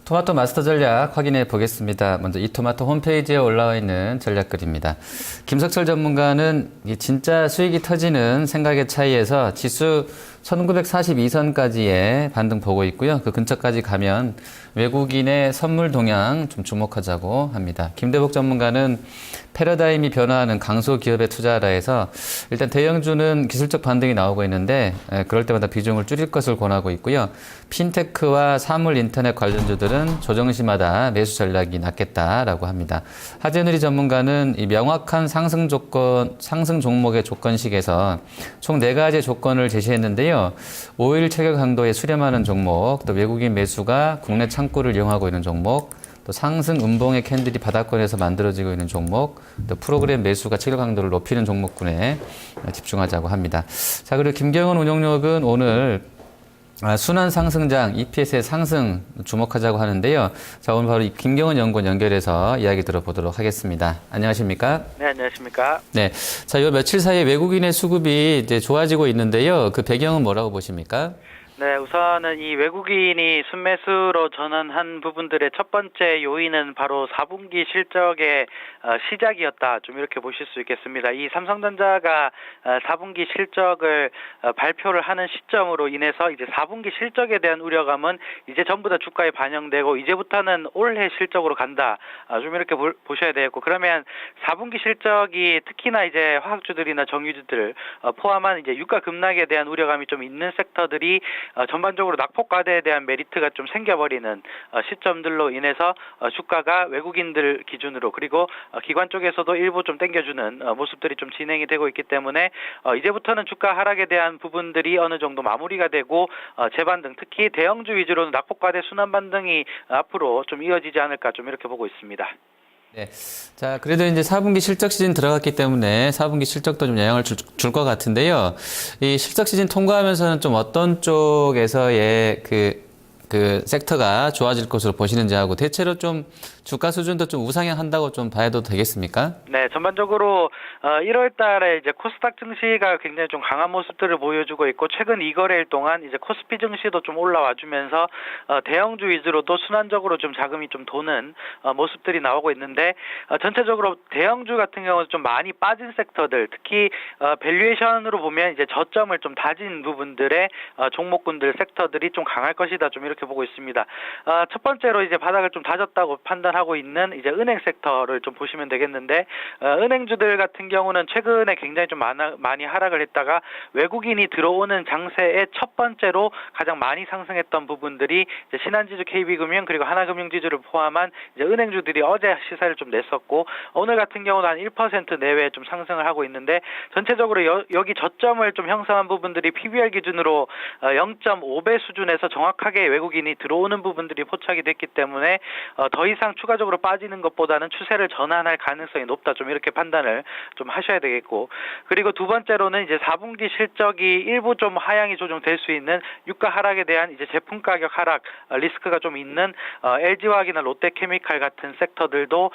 토마토 마스터 전략 확인해 보겠습니다. 먼저 이토마토 홈페이지에 올라와 있는 전략글입니다. 김석철 전문가는 진짜 수익이 터지는 생각의 차이에서 지수 1942선까지의 반등 보고 있고요. 그 근처까지 가면 외국인의 선물 동향 좀 주목하자고 합니다. 김대복 전문가는 패러다임이 변화하는 강소기업에 투자하라 해서 일단 대형주는 기술적 반등이 나오고 있는데 그럴 때마다 비중을 줄일 것을 권하고 있고요. 핀테크와 사물 인터넷 관련주들은 조정시마다 매수 전략이 낫겠다라고 합니다. 하재누리 전문가는 이 명확한 상승 종목의 조건식에서 총 4가지 조건을 제시했는데요. 5일 체결 강도에 수렴하는 종목, 또 외국인 매수가 국내 창구를 이용하고 있는 종목, 또 상승 음봉의 캔들이 바닥권에서 만들어지고 있는 종목, 또 프로그램 매수가 체결 강도를 높이는 종목군에 집중하자고 합니다. 자, 그리고 김경은 운용력은 오늘 순환 상승장 EPS의 상승 주목하자고 하는데요. 자, 오늘 바로 김경은 연구원 연결해서 이야기 들어보도록 하겠습니다. 안녕하십니까? 네, 안녕하십니까? 네. 자, 요 며칠 사이에 외국인의 수급이 이제 좋아지고 있는데요. 그 배경은 뭐라고 보십니까? 네, 우선은 이 외국인이 순매수로 전환한 부분들의 첫 번째 요인은 바로 4분기 실적의 시작이었다. 좀 이렇게 보실 수 있겠습니다. 이 삼성전자가 4분기 실적을 발표를 하는 시점으로 인해서 이제 4분기 실적에 대한 우려감은 이제 전부 다 주가에 반영되고 이제부터는 올해 실적으로 간다. 좀 이렇게 보셔야 되겠고, 그러면 4분기 실적이 특히나 이제 화학주들이나 정유주들 포함한 이제 유가 급락에 대한 우려감이 좀 있는 섹터들이 전반적으로 낙폭 과대에 대한 메리트가 좀 생겨버리는 시점들로 인해서 주가가 외국인들 기준으로 그리고 기관 쪽에서도 일부 좀 땡겨주는 모습들이 좀 진행이 되고 있기 때문에 이제부터는 주가 하락에 대한 부분들이 어느 정도 마무리가 되고 재반등, 특히 대형주 위주로는 낙폭 과대 순환 반등이 앞으로 좀 이어지지 않을까 좀 이렇게 보고 있습니다. 네. 자, 그래도 이제 4분기 실적 시즌 들어갔기 때문에 4분기 실적도 좀 영향을 줄 것 같은데요. 이 실적 시즌 통과하면서는 좀 어떤 쪽에서의 그 섹터가 좋아질 것으로 보시는지 하고, 대체로 좀 주가 수준도 좀 우상향한다고 좀 봐도 되겠습니까? 네, 전반적으로 1월 달에 이제 코스닥 증시가 굉장히 좀 강한 모습들을 보여주고 있고, 최근 2거래일 동안 이제 코스피 증시도 좀 올라와 주면서 대형주 위주로도 순환적으로 좀 자금이 좀 도는 모습들이 나오고 있는데, 전체적으로 대형주 같은 경우는 좀 많이 빠진 섹터들, 특히 밸류에이션으로 보면 이제 저점을 좀 다진 부분들의 종목군들 섹터들이 좀 강할 것이다. 좀 이렇게 보고 있습니다. 첫 번째로 이제 바닥을 좀 다졌다고 판단하고 있는 이제 은행 섹터를 좀 보시면 되겠는데, 은행주들 같은 경우는 최근에 굉장히 좀 많이 하락을 했다가 외국인이 들어오는 장세의 첫 번째로 가장 많이 상승했던 부분들이 이제 신한지주, KB금융 그리고 하나금융지주를 포함한 이제 은행주들이 어제 시세를 좀 냈었고, 오늘 같은 경우는 한 1% 내외 좀 상승을 하고 있는데, 전체적으로 여기 저점을 좀 형성한 부분들이 PBR 기준으로 0.5배 수준에서 정확하게 외국인이 들어오는 부분들이 포착이 됐기 때문에 더 이상 추가적으로 빠지는 것보다는 추세를 전환할 가능성이 높다. 좀 이렇게 판단을 좀 하셔야 되겠고, 그리고 두 번째로는 이제 4분기 실적이 일부 좀 하향이 조정될 수 있는 유가 하락에 대한 이제 제품 가격 하락 리스크가 좀 있는 LG화학이나 롯데케미칼 같은 섹터들도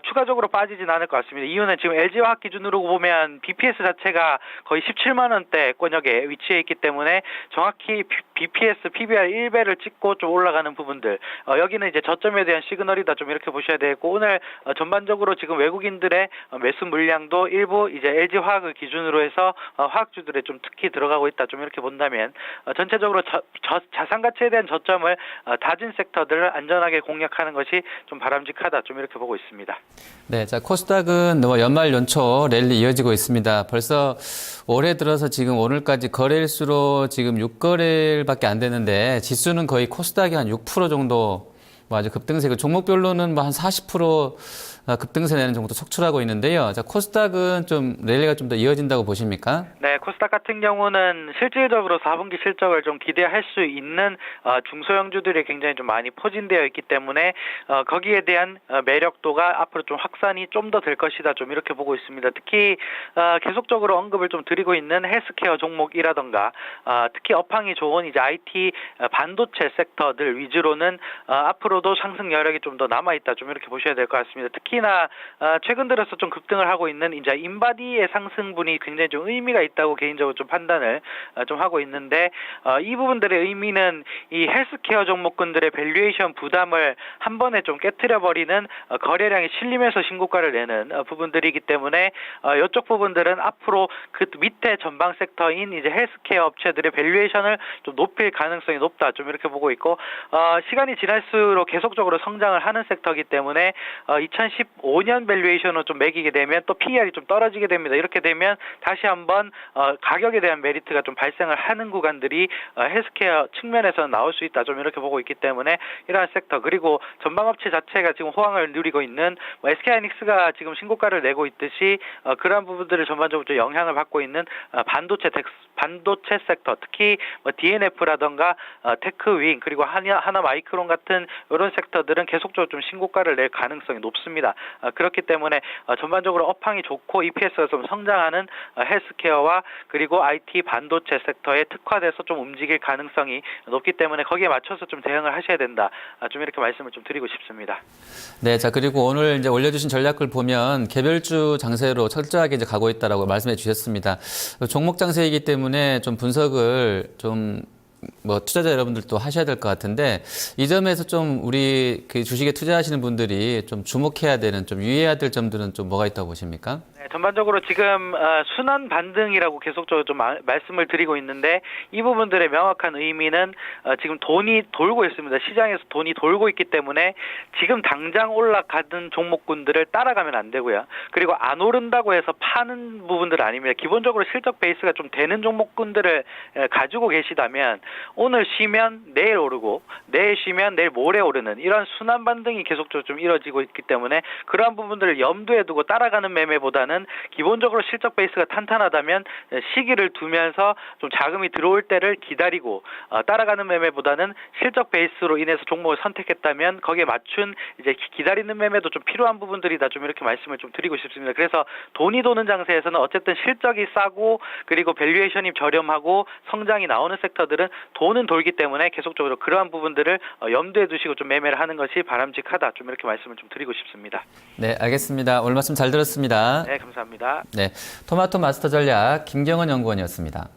추가적으로 빠지진 않을 것 같습니다. 이유는 지금 LG화학 기준으로 보면 BPS 자체가 거의 17만 원대 권역에 위치해 있기 때문에 정확히 BPS, PBR 1배를 찍고 좀 올라가는 부분들, 여기는 이제 저점에 대한 시그널이다. 좀 이렇게 보셔야 되고, 오늘 전반적으로 지금 외국인들의 매수 물량도 일부 이제 LG화학을 기준으로 해서 화학주들에 좀 특히 들어가고 있다. 좀 이렇게 본다면 전체적으로 자산 가치에 대한 저점을 다진 섹터들을 안전하게 공략하는 것이 좀 바람직하다. 좀 이렇게 보고 있습니다. 네, 자, 코스닥은 연말 연초 랠리 이어지고 있습니다. 벌써 올해 들어서 지금 오늘까지 거래일수로 지금 6거래일밖에 안 되는데, 지수는 거의 코스닥이 한 6% 정도 아주 급등세고, 종목별로는 한 40% 급등세 내는 정도 속출하고 있는데요. 자, 코스닥은 좀 랠리가 좀 더 이어진다고 보십니까? 네, 코스닥 같은 경우는 실질적으로 4분기 실적을 좀 기대할 수 있는 중소형주들이 굉장히 좀 많이 포진되어 있기 때문에 거기에 대한 매력도가 앞으로 좀 확산이 좀 더 될 것이다. 좀 이렇게 보고 있습니다. 특히 계속적으로 언급을 좀 드리고 있는 헬스케어 종목이라던가 특히 업황이 좋은 이제 IT 반도체 섹터들 위주로는 앞으로도 상승 여력이 좀 더 남아 있다. 좀 이렇게 보셔야 될 것 같습니다. 특히 특히나 최근 들어서 좀 급등을 하고 있는 이제 인바디의 상승분이 굉장히 좀 의미가 있다고 개인적으로 좀 판단을 좀 하고 있는데 이 부분들의 의미는 이 헬스케어 종목군들의 밸류에이션 부담을 한 번에 좀 깨트려 버리는 거래량이 실리면서 신고가를 내는 부분들이기 때문에 이쪽 부분들은 앞으로 그 밑에 전방 섹터인 이제 헬스케어 업체들의 밸류에이션을 좀 높일 가능성이 높다, 좀 이렇게 보고 있고 시간이 지날수록 계속적으로 성장을 하는 섹터이기 때문에 2015년 밸류에이션으로 좀 매기게 되면 또 PER이 좀 떨어지게 됩니다. 이렇게 되면 다시 한번 가격에 대한 메리트가 좀 발생을 하는 구간들이 헬스케어 측면에서 나올 수 있다, 좀 이렇게 보고 있기 때문에 이러한 섹터, 그리고 전방업체 자체가 지금 호황을 누리고 있는 SK하이닉스가 지금 신고가를 내고 있듯이 그러한 부분들을 전반적으로 좀 영향을 받고 있는 반도체 섹터, 특히 DNF라던가 테크윙, 그리고 하나 마이크론 같은 이런 섹터들은 계속적으로 좀 신고가를 낼 가능성이 높습니다. 그렇기 때문에 전반적으로 업황이 좋고 EPS가 좀 성장하는 헬스케어와 그리고 IT 반도체 섹터에 특화돼서 좀 움직일 가능성이 높기 때문에 거기에 맞춰서 좀 대응을 하셔야 된다, 좀 이렇게 말씀을 좀 드리고 싶습니다. 네, 자, 그리고 오늘 이제 올려주신 전략을 보면 개별주 장세로 철저하게 이제 가고 있다라고 말씀해 주셨습니다. 종목 장세이기 때문에 좀 분석을 좀 투자자 여러분들도 하셔야 될 것 같은데, 이 점에서 좀 우리 그 주식에 투자하시는 분들이 좀 주목해야 되는, 좀 유의해야 될 점들은 좀 뭐가 있다고 보십니까? 네, 전반적으로 지금 순환 반등이라고 계속적으로 좀 말씀을 드리고 있는데, 이 부분들의 명확한 의미는 지금 돈이 돌고 있습니다. 시장에서 돈이 돌고 있기 때문에 지금 당장 올라가는 종목군들을 따라가면 안 되고요. 그리고 안 오른다고 해서 파는 부분들 아닙니다. 기본적으로 실적 베이스가 좀 되는 종목군들을 가지고 계시다면 오늘 쉬면 내일 오르고 내일 쉬면 내일 모레 오르는 이런 순환 반등이 계속적으로 좀 이루어지고 있기 때문에 그러한 부분들을 염두에 두고 따라가는 매매보다는 기본적으로 실적 베이스가 탄탄하다면 시기를 두면서 좀 자금이 들어올 때를 기다리고 따라가는 매매보다는 실적 베이스로 인해서 종목을 선택했다면 거기에 맞춘 이제 기다리는 매매도 좀 필요한 부분들이다, 좀 이렇게 말씀을 좀 드리고 싶습니다. 그래서 돈이 도는 장세에서는 어쨌든 실적이 싸고 그리고 밸류에이션이 저렴하고 성장이 나오는 섹터들은 돈은 돌기 때문에 계속적으로 그러한 부분들을 염두에 두시고 좀 매매를 하는 것이 바람직하다, 좀 이렇게 말씀을 좀 드리고 싶습니다. 네, 알겠습니다. 오늘 말씀 잘 들었습니다. 네, 감사합니다. 네, 토마토 마스터 전략 김경은 연구원이었습니다.